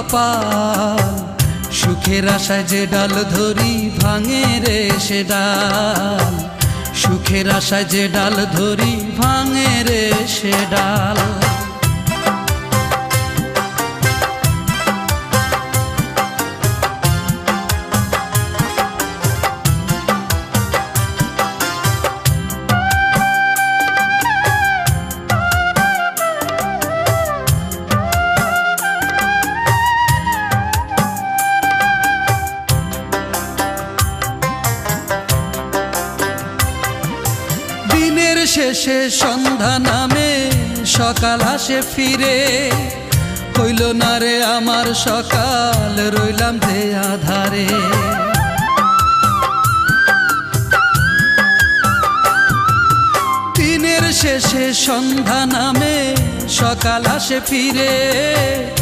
কপাল, সুখের আশায় যে ডাল ধরি ভাঙে রে সে ডাল, সুখের আশায় যে ডাল ধরি ভাঙে রে সে ডাল। দিনের শেষে সন্ধ্যা নামে সকাল আসে ফিরে, হইল না রে আমার সকাল, রইলাম যে আধারে। দিনের শেষে সন্ধ্যা নামে সকাল আসে ফিরে,